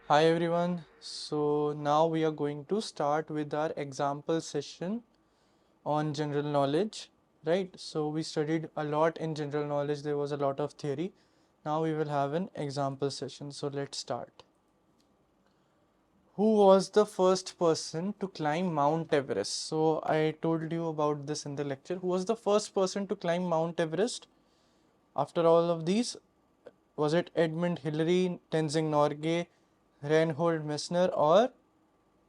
Hi everyone. So now we are going to start with our example session on general knowledge, right? So we studied a lot in general knowledge. There was a lot of theory. Now we will have an example session. So let's start. Who was the first person to climb Mount Everest? So I told you about this in the lecture. Who was the first person to climb Mount Everest? After all of these, was it Edmund Hillary, Tenzing Norgay, Reinhold Messner, or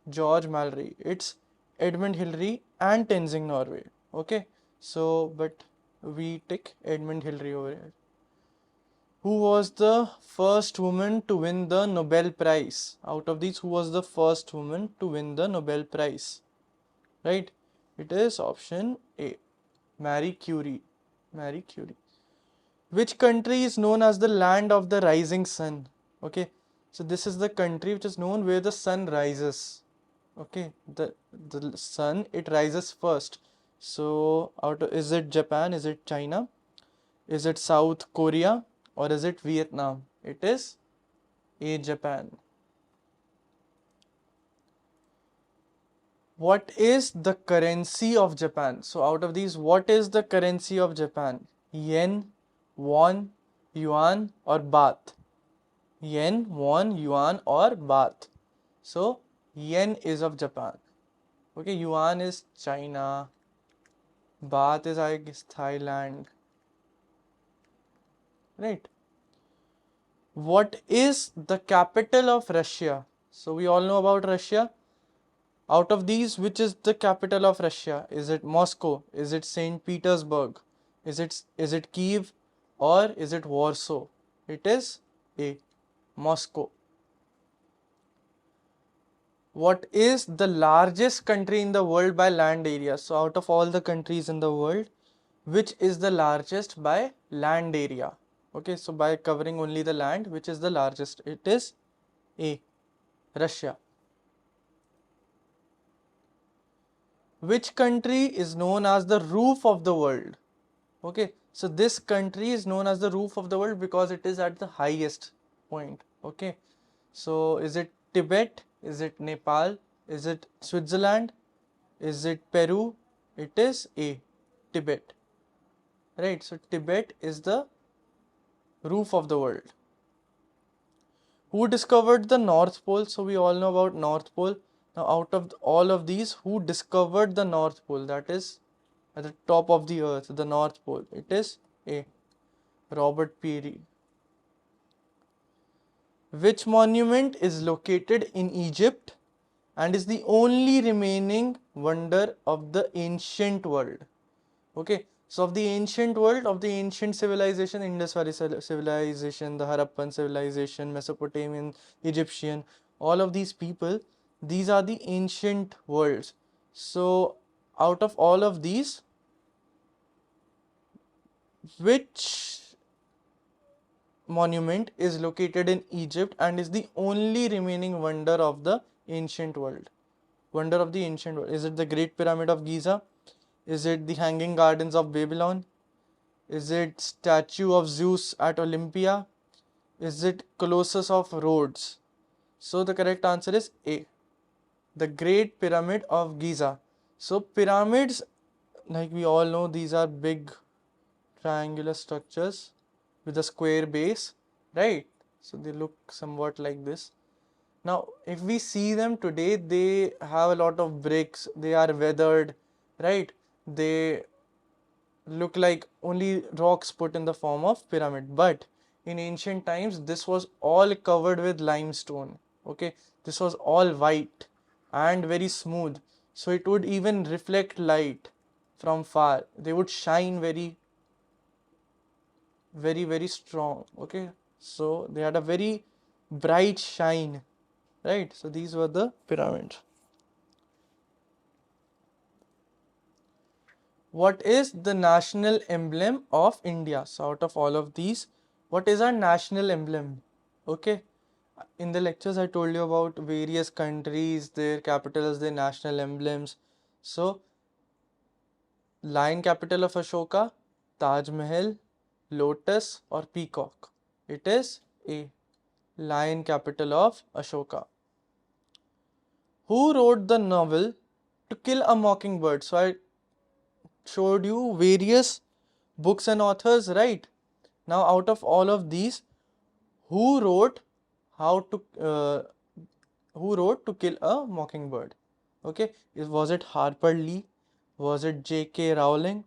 George Mallory? It's Edmund Hillary and Tenzing Norway. Okay, so but we take Edmund Hillary over here. Who was the first woman to win the Nobel Prize? Out of these, who was the first woman to win the Nobel Prize? Right? It is option A, Marie Curie. Marie Curie. Which country is known as the land of the rising sun? Okay, so this is the country which is known where the sun rises. Okay, the sun, it rises first. So is it Japan, is it China, is it South Korea, or is it Vietnam? It is A, Japan. What is the currency of Japan? So out of these, what is the currency of Japan? Yen, won, yuan, or baht? Yen, won, yuan, or baht? So yen is of Japan. Okay, yuan is China. Bath is, I guess, Thailand. Right. What is the capital of Russia? So we all know about Russia. Out of these, which is the capital of Russia? Is it Moscow? Is it St. Petersburg? Is it Kiev, or is it Warsaw? It is A, Moscow. What is the largest country in the world by land area? So out of all the countries in the world, which is the largest by land area? Okay, so by covering only the land, which is the largest? It is A, Russia. Which country is known as the roof of the world? Okay, so this country is known as the roof of the world because it is at the highest point. Okay, so is it Tibet? Is it Nepal? Is it Switzerland? Is it Peru? It is A, Tibet. Right, so Tibet is the roof of the world. Who discovered the North Pole? So we all know about North Pole. Now out of all of these, who discovered the North Pole? That is at the top of the earth, the North Pole. It is A, Robert Peary. Which monument is located in Egypt and is the only remaining wonder of the ancient world? Okay, so of the ancient world, of the ancient civilization, Indus Valley civilization, the Harappan civilization, Mesopotamian, Egyptian, all of these people, these are the ancient worlds. So out of all of these, which monument is located in Egypt and is the only remaining wonder of the ancient world? Wonder of the ancient world. Is it the Great Pyramid of Giza? Is it the Hanging Gardens of Babylon? Is it statue of Zeus at Olympia? Is it Colossus of Rhodes? So the correct answer is A, the Great Pyramid of Giza. So pyramids, like we all know, these are big triangular structures with a square base, right? So they look somewhat like this. Now, if we see them today, they have a lot of bricks, they are weathered, right? They look like only rocks put in the form of pyramid, but in ancient times this was all covered with limestone. Okay, this was all white and very smooth, so it would even reflect light from far. They would shine very strong. Okay, so they had a very bright shine, right? So these were the pyramids. What is the national emblem of India? So out of all of these, what is our national emblem? Okay, in the lectures I told you about various countries, their capitals, their national emblems. So lion capital of Ashoka, Taj Mahal, lotus, or peacock? It is A, Lion, capital of Ashoka. Who wrote the novel To Kill a Mockingbird? So I showed you various books and authors, right? Now out of all of these, who wrote how to who wrote To Kill a Mockingbird? Okay, was it Harper Lee? Was it J.K. Rowling?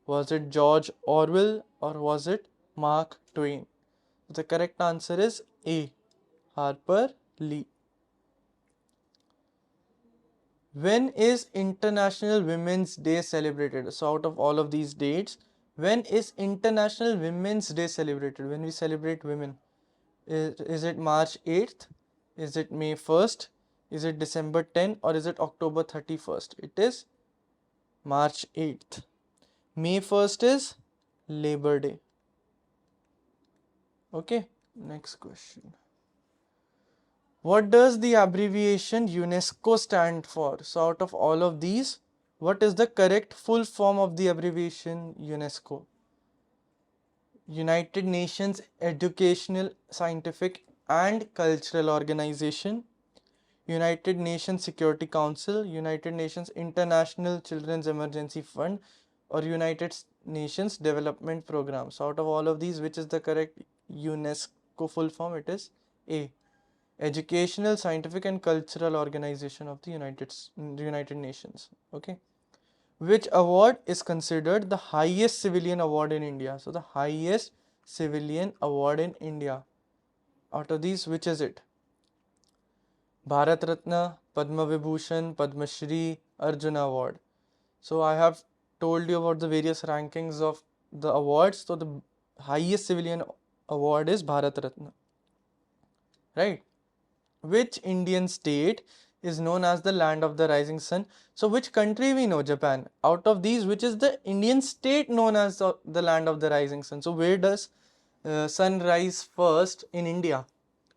Was it George Orwell, or was it Mark Twain? The correct answer is A, Harper Lee. When is International Women's Day celebrated? So out of all of these dates, when is International Women's Day celebrated? When we celebrate women? Is it March 8th? Is it May 1st? Is it December 10th? Or is it October 31st? It is March 8th. May 1st is Labor Day. Okay, next question. What does the abbreviation UNESCO stand for? So out of all of these, what is the correct full form of the abbreviation UNESCO? United Nations Educational, Scientific and Cultural Organization, United Nations Security Council, United Nations International Children's Emergency Fund, or United Nations Development Program. So out of all of these, which is the correct UNESCO full form? It is A, Educational, Scientific and Cultural Organization of the United Nations. Okay. Which award is considered the highest civilian award in India? So the highest civilian award in India. Out of these, which is it? Bharat Ratna, Padma Vibhushan, Padma Shri, Arjuna Award. So I have told you about the various rankings of the awards. So the highest civilian award is Bharat Ratna. Right? Which Indian state is known as the land of the rising sun? So which country we know? Japan. Out of these, which is the Indian state known as the land of the rising sun? So where does sun rise first in India?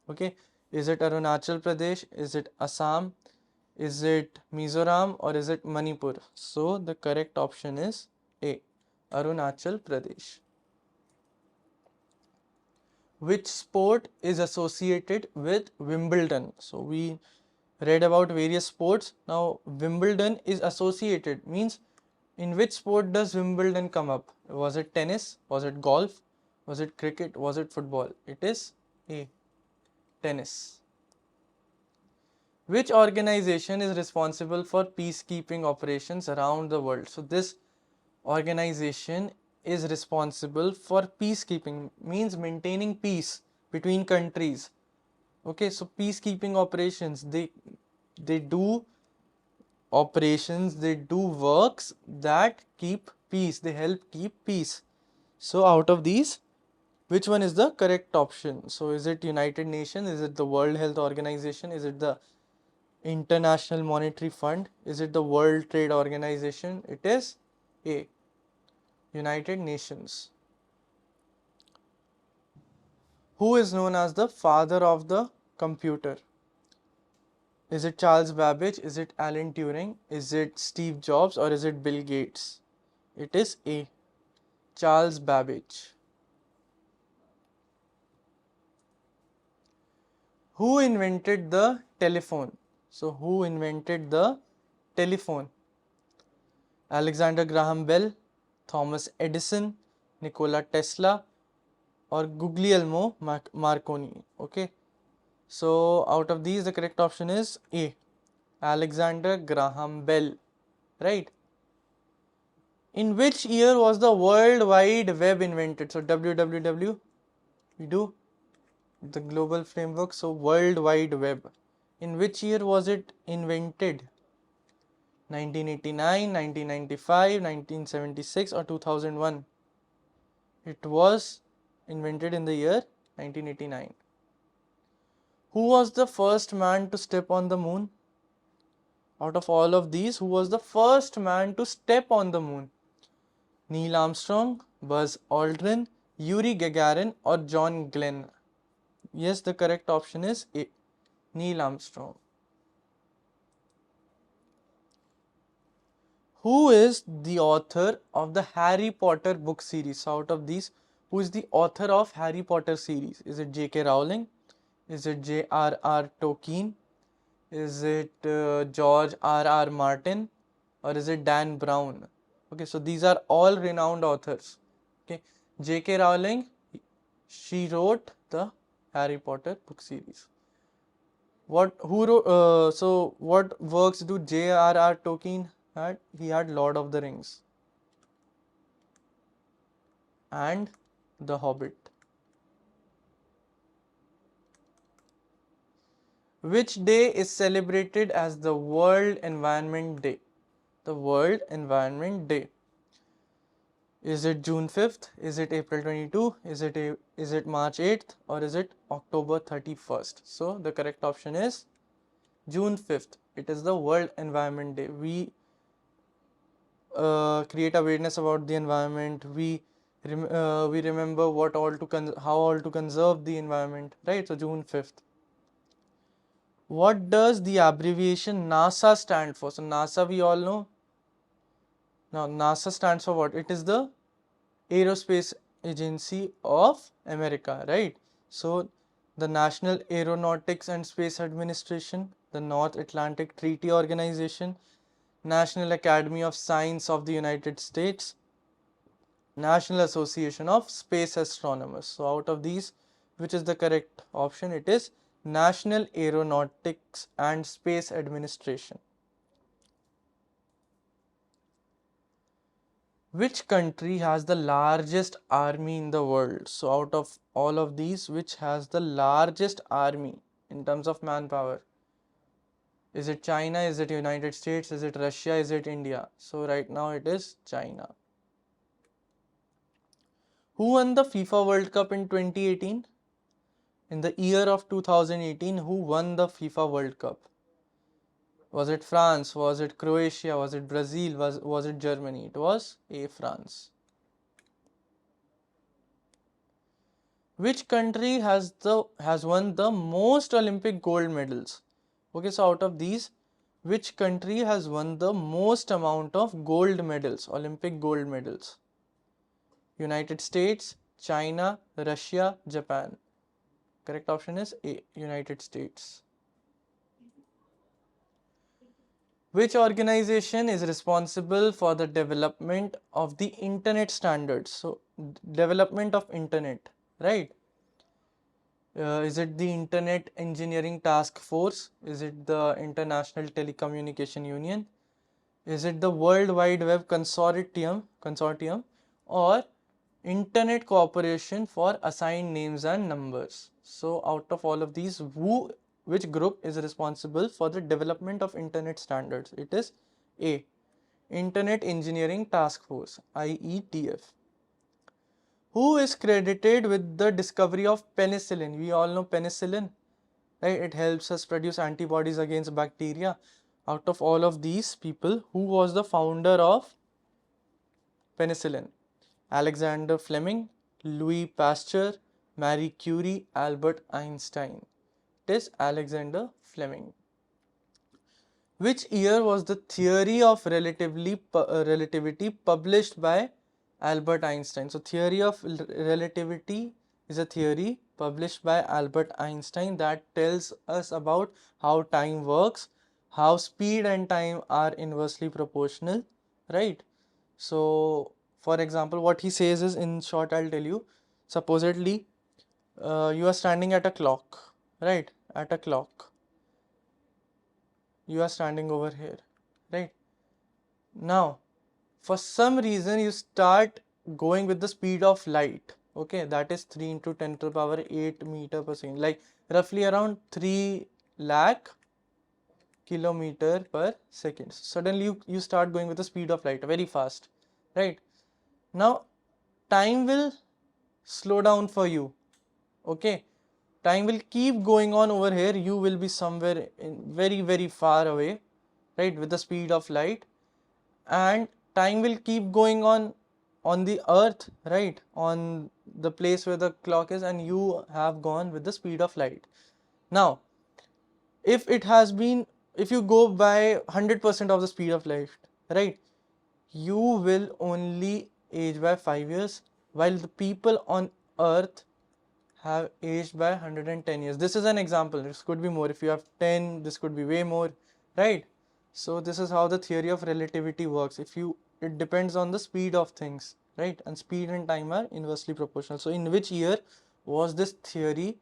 Okay, is it Arunachal Pradesh? Is it Assam? Is it Mizoram, or is it Manipur? So the correct option is A, Arunachal Pradesh. Which sport is associated with Wimbledon? So we read about various sports. Now Wimbledon is associated, means in which sport does Wimbledon come up? Was it tennis? Was it golf? Was it cricket? Was it football? It is A, tennis. Which organization is responsible for peacekeeping operations around the world? So this organization is responsible for peacekeeping, means maintaining peace between countries. Okay, so peacekeeping operations, they do operations, they do works that keep peace, they help keep peace. So out of these, which one is the correct option? So is it United Nations? Is it the World Health Organization? Is it the International Monetary Fund? Is it the World Trade Organization? It is A, United Nations. Who is known as the father of the computer? Is it Charles Babbage? Is it Alan Turing? Is it Steve Jobs, or is it Bill Gates? It is A, Charles Babbage. Who invented the telephone? So who invented the telephone? Alexander Graham Bell, Thomas Edison, Nikola Tesla, or Guglielmo Marconi. Okay, so out of these, the correct option is A, Alexander Graham Bell. Right? In which year was the World Wide Web invented? So WWW, we do the global framework. So World Wide Web, in which year was it invented? 1989, 1995, 1976, or 2001? It was invented in the year 1989. Who was the first man to step on the moon? Out of all of these, who was the first man to step on the moon? Neil Armstrong, Buzz Aldrin, Yuri Gagarin, or John Glenn? Yes, the correct option is A, Neil Armstrong. Who is the author of the Harry Potter book series? So out of these, who is the author of Harry Potter series? Is it J.K. Rowling? Is it J.R.R. Tolkien? Is it George R.R. Martin? Or is it Dan Brown? Okay, so these are all renowned authors. Okay, J.K. Rowling, she wrote the Harry Potter book series. So what works do J.R.R. Tolkien had? He had Lord of the Rings and The Hobbit. Which day is celebrated as the World Environment Day? The World Environment Day. Is it June 5th? Is it April 22? Is it March 8th? Or is it October 31st? So the correct option is June 5th. It is the World Environment Day. We create awareness about the environment. We remember how all to conserve the environment, right? So June 5th. What does the abbreviation NASA stand for? So NASA we all know. Now NASA stands for what? It is the Aerospace Agency of America, right? So the National Aeronautics and Space Administration, the North Atlantic Treaty Organization, National Academy of Science of the United States, National Association of Space Astronomers. So out of these, which is the correct option? It is National Aeronautics and Space Administration. Which country has the largest army in the world? So out of all of these, which has the largest army in terms of manpower? Is it China? Is it United States? Is it Russia? Is it India? So right now it is China. Who won the FIFA World Cup in 2018? In the year of 2018, who won the FIFA World Cup? Was it France? Was it Croatia? Was it Brazil? Was it Germany? It was France. Which country has won the most Olympic gold medals? Okay, so out of these, which country has won the most amount of gold medals, Olympic gold medals? United States, China, Russia, Japan. Correct option is A, United States. Which organization is responsible for the development of the internet standards? So, development of internet, right? Is it the Internet Engineering Task Force? Is it the International Telecommunication Union? Is it the World Wide Web Consortium or Internet Corporation for Assigned Names and Numbers? So out of all of these, which group is responsible for the development of internet standards? It is A, Internet Engineering Task Force, IETF. Who is credited with the discovery of penicillin? We all know penicillin, right? It helps us produce antibodies against bacteria. Out of all of these people, who was the founder of penicillin? Alexander Fleming, Louis Pasteur, Marie Curie, Albert Einstein. It is Alexander Fleming. Which year was the theory of relativity published by Albert Einstein? So theory of relativity is a theory published by Albert Einstein that tells us about how time works, how speed and time are inversely proportional, right? So for example, what he says is, in short, I'll tell you, supposedly you are standing at a clock, right? At a clock. You are standing over here, right? Now, for some reason, you start going with the speed of light. Okay, that is 3 into 10 to the power 8 meter per second, like roughly around 3 lakh kilometer per second. Suddenly, you start going with the speed of light very fast, right? Now, time will slow down for you. Okay, time will keep going on over here. You will be somewhere very far away, right, with the speed of light, and time will keep going on the earth, right, on the place where the clock is, and you have gone with the speed of light. Now, if you go by 100% of the speed of light, right, you will only age by 5 years, while the people on earth have aged by 110 years. This is an example. This could be more. If you have 10, this could be way more, right? So this is how the theory of relativity works. It depends on the speed of things, right? And speed and time are inversely proportional. So in which year was this theory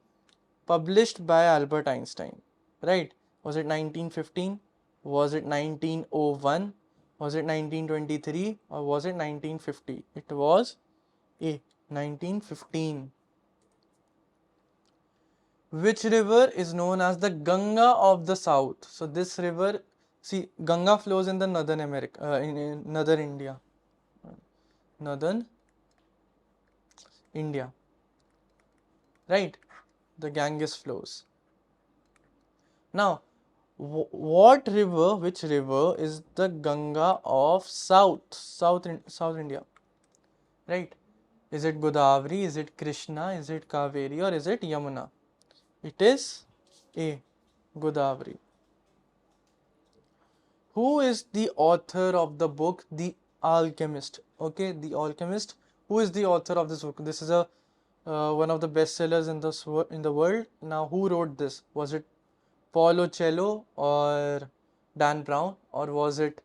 published by Albert Einstein, right? Was it 1915? Was it 1901? Was it 1923? Or was it 1950? It was A, 1915. Which river is known as the Ganga of the South? So this river, see, Ganga flows in the northern America, in northern northern India, right? The Ganges flows. Now, which river is the Ganga of South India, right? Is it Godavari? Is it Krishna? Is it Kaveri? Or is it Yamuna? It is A, Godavari. Who is the author of the book The Alchemist? Okay, The Alchemist. Who is the author of this book? This is a one of the bestsellers in the world. Now, who wrote this? Was it Paulo Coelho or Dan Brown, or was it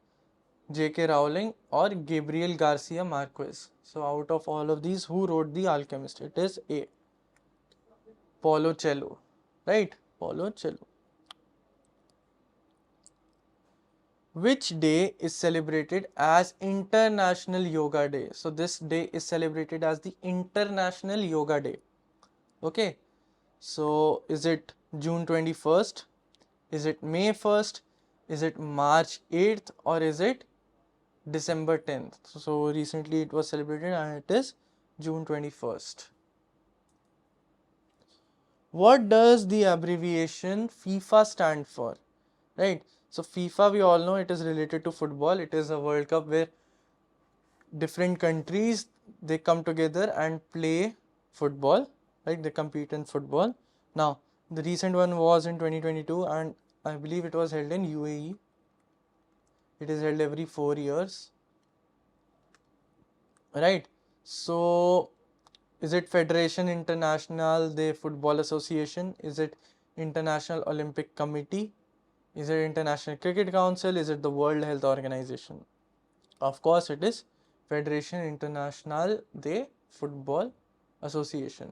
J.K. Rowling or Gabriel Garcia Marquez? So, out of all of these, who wrote The Alchemist? It is A, Paulo Coelho, right? Paulo Coelho. Which day is celebrated as International Yoga Day? So this day is celebrated as the International Yoga Day. Okay. So is it June 21st? Is it May 1st? Is it March 8th? Or is it December 10th? So recently it was celebrated and it is June 21st. What does the abbreviation FIFA stand for? Right. So FIFA, we all know, it is related to football. It is a World Cup where different countries, they come together and play football, right? They compete in football. Now, the recent one was in 2022 and I believe it was held in UAE. It is held every 4 years, right? So, is it Federation International de Football Association? Is it International Olympic Committee? Is it International Cricket Council? Is it the World Health Organization? Of course, it is Federation International de Football Association.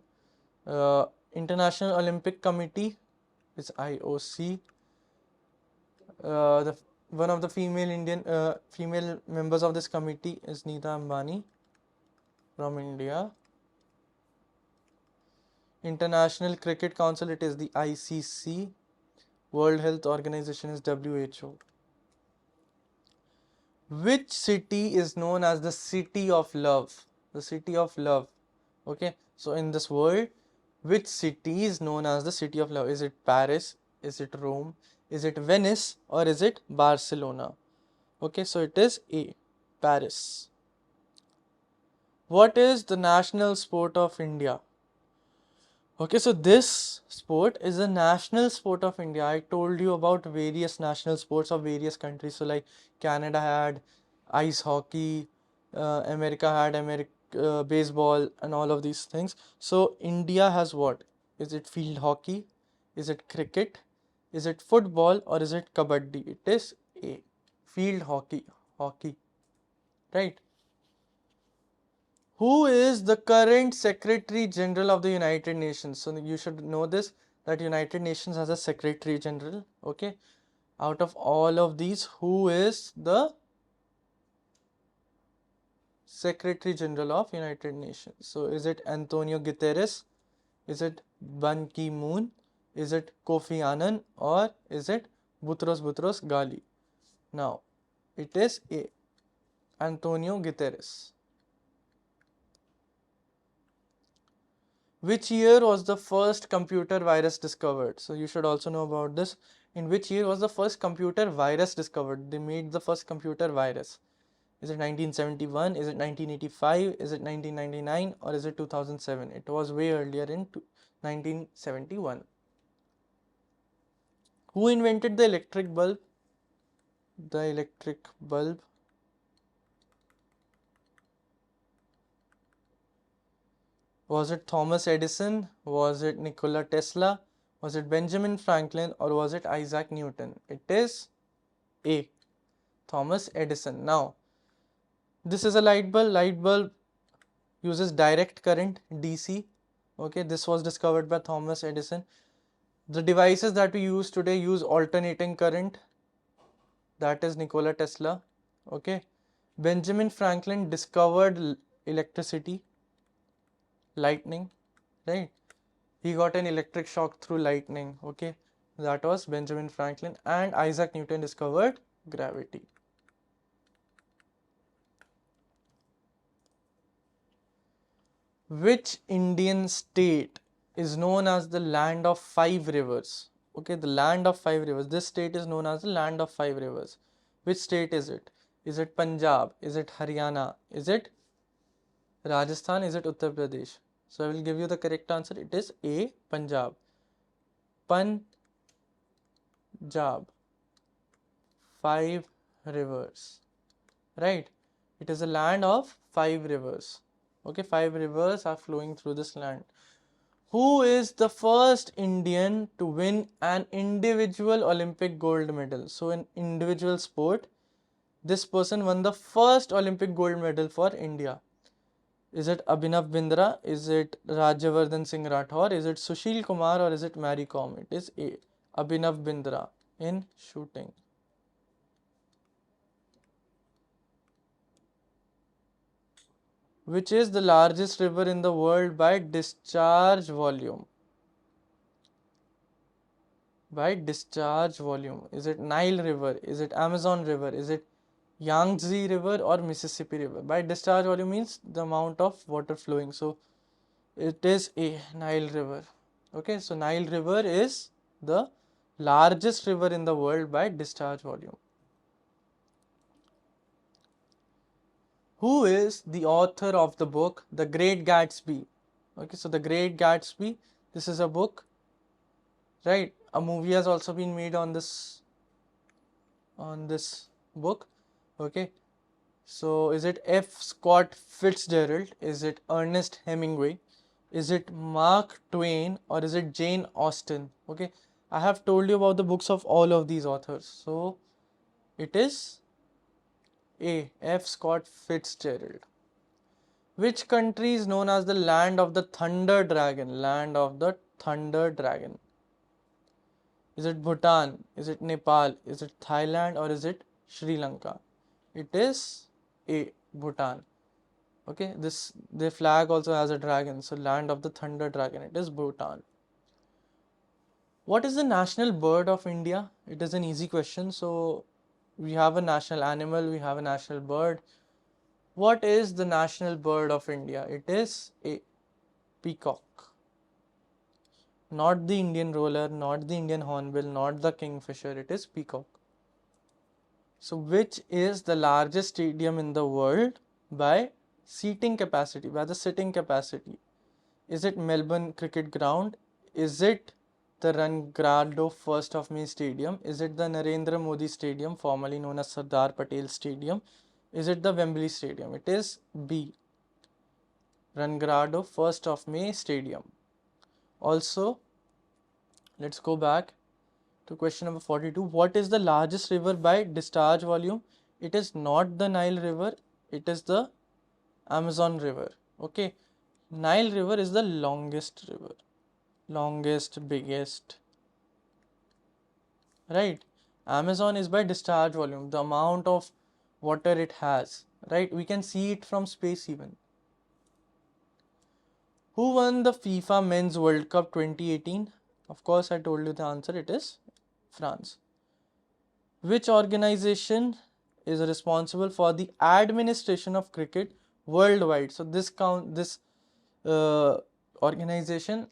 International Olympic Committee is IOC. One of the female members of this committee is Neeta Ambani from India. International Cricket Council, it is the ICC. World Health Organization is WHO. Which city is known as the city of love? The city of love. Okay, so in this world, which city is known as the city of love? Is it Paris? Is it Rome? Is it Venice? Or is it Barcelona? Okay, so it is A, Paris. What is the national sport of India? Okay, so this sport is a national sport of India. I told you about various national sports of various countries. So like Canada had ice hockey, America had baseball and all of these things. So India has what? Is it field hockey? Is it cricket? Is it football or is it kabaddi? It is A, field hockey, right? Who is the current Secretary General of the United Nations? So you should know this, that United Nations has a Secretary General. Okay. Out of all of these, who is the Secretary General of United Nations? So is it Antonio Guterres? Is it Ban Ki-moon? Is it Kofi Annan? Or is it Boutros Ghali? Now, it is A, Antonio Guterres. Which year was the first computer virus discovered? So you should also know about this. In which year was the first computer virus discovered? They made the first computer virus. Is it 1971? Is it 1985? Is it 1999? Or is it 2007? It was way earlier in 1971. Who invented the electric bulb? The electric bulb. Was it Thomas Edison? Was it Nikola Tesla? Was it Benjamin Franklin? Or was it Isaac Newton? It is A. Thomas Edison. Now, this is a light bulb. Light bulb uses direct current, DC. Okay, this was discovered by Thomas Edison. The devices that we use today use alternating current. That is Nikola Tesla. Okay. Benjamin Franklin discovered electricity, lightning, right? He got an electric shock through lightning. Okay. That was Benjamin Franklin. And Isaac Newton discovered gravity. Which Indian state is known as the land of five rivers? Okay, the land of five rivers. This state is known as the land of five rivers. Which state is it? Is it Punjab? Is it Haryana? Is it Rajasthan? Is it Uttar Pradesh? So I will give you the correct answer. It is A, Punjab. Punjab. Five rivers. Right? It is a land of five rivers. Okay, five rivers are flowing through this land. Who is the first Indian to win an individual Olympic gold medal? So in individual sport, this person won the first Olympic gold medal for India. Is it Abhinav Bindra? Is it Rajyavardhan Singh Rathore? Is it Sushil Kumar or is it Mary Kom? It is A. Abhinav Bindra in shooting. Which is the largest river in the world by discharge volume? By discharge volume. Is it Nile River? Is it Amazon River? Is it Yangtze River or Mississippi River? By discharge volume means the amount of water flowing. So it is a Nile River. Okay, so Nile River is the largest river in the world by discharge volume. Who is the author of the book The Great Gatsby? Okay, so The Great Gatsby, this is a book, right? A movie has also been made on this book. Okay, so is it F. Scott Fitzgerald? Is it Ernest Hemingway? Is it Mark Twain or is it Jane Austen? Okay, I have told you about the books of all of these authors. So it is A. F. Scott Fitzgerald. Which country is known as the land of the Thunder Dragon? Land of the Thunder Dragon. Is it Bhutan? Is it Nepal? Is it Thailand or is it Sri Lanka? It is A. Bhutan. Okay, the flag also has a dragon, so land of the thunder dragon. It is Bhutan. What is the national bird of India? It is an easy question. So we have a national animal, we have a national bird. What is the national bird of India? It is a peacock. Not the Indian roller, not the Indian hornbill, not the kingfisher. It is peacock. So which is the largest stadium in the world by seating capacity, by the sitting capacity? Is it Melbourne Cricket Ground? Is it the Rangrado 1st of May Stadium? Is it the Narendra Modi Stadium, formerly known as Sardar Patel Stadium? Is it the Wembley Stadium? It is B. Rangrado 1st of May Stadium. Also, let's go back to question number 42. What is the largest river by discharge volume? It is not the Nile River. It is the Amazon River. Okay. Nile River is the longest river. Longest, biggest. Right. Amazon is by discharge volume. The amount of water it has. Right. We can see it from space even. Who won the FIFA Men's World Cup 2018? Of course, I told you the answer. It is France. Which organization is responsible for the administration of cricket worldwide? So this organization,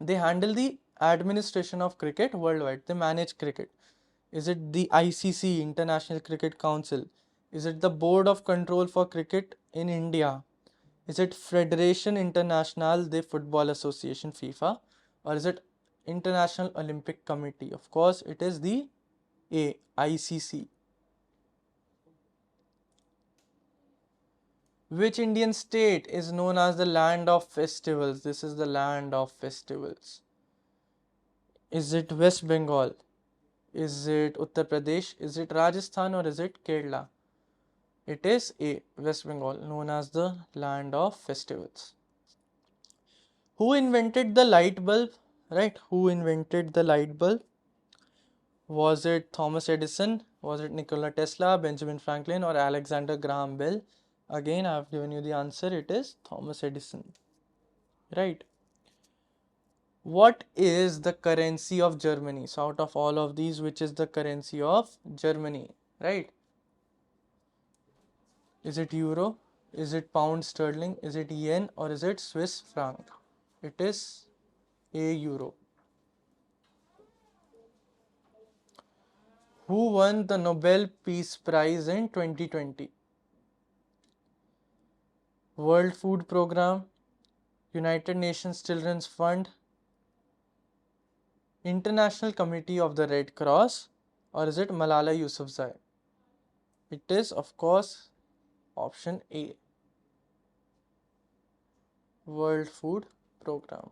they handle the administration of cricket worldwide. They manage cricket. Is it the ICC, International Cricket Council? Is it the Board of Control for Cricket in India? Is it Federation Internationale de Football Association, FIFA? Or is it International Olympic Committee? Of course, it is the A, ICC. Which Indian state is known as the land of festivals? This is the land of festivals. Is it West Bengal? Is it Uttar Pradesh? Is it Rajasthan or is it Kerala? It is A, West Bengal, known as the land of festivals. Who invented the light bulb? Right? Who invented the light bulb? Was it Thomas Edison? Was it Nikola Tesla, Benjamin Franklin, or Alexander Graham Bell? Again, I have given you the answer. It is Thomas Edison. Right? What is the currency of Germany? So, out of all of these, which is the currency of Germany? Right? Is it euro? Is it pound sterling? Is it yen? Or is it Swiss franc? It is a euro. Who won the Nobel Peace Prize in 2020? World Food Program, United Nations Children's Fund, International Committee of the Red Cross, or is it Malala Yousafzai? It is, of course, option A, World Food Program.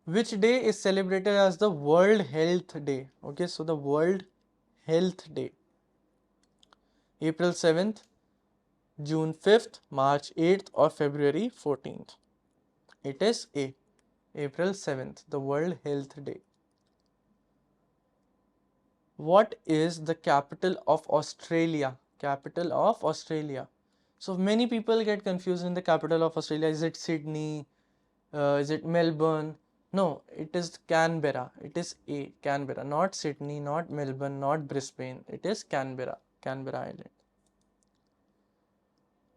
Which day is celebrated as the World Health Day? Okay, so the World Health Day. April 7th, June 5th, March 8th, or February 14th? It is A, April 7th, the World Health Day. What is the capital of Australia? Capital of Australia. So many people get confused in the capital of Australia. Is it Sydney? Is it Melbourne? No, it is Canberra. It is A, Canberra, not Sydney, not Melbourne, not Brisbane. It is Canberra, Canberra Island.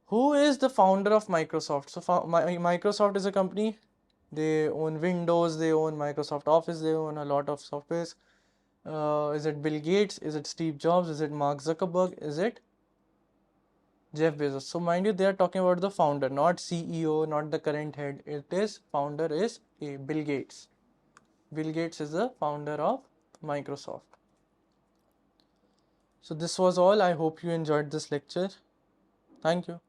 Who is the founder of Microsoft? So Microsoft is a company. They own Windows, they own Microsoft Office, they own a lot of softwares. Is it Bill Gates? Is it Steve Jobs? Is it Mark Zuckerberg? Is it Jeff Bezos? So mind you, they are talking about the founder, not CEO, not the current head. It is founder is A, Bill Gates. Bill Gates is the founder of Microsoft. So this was all. I hope you enjoyed this lecture. Thank you.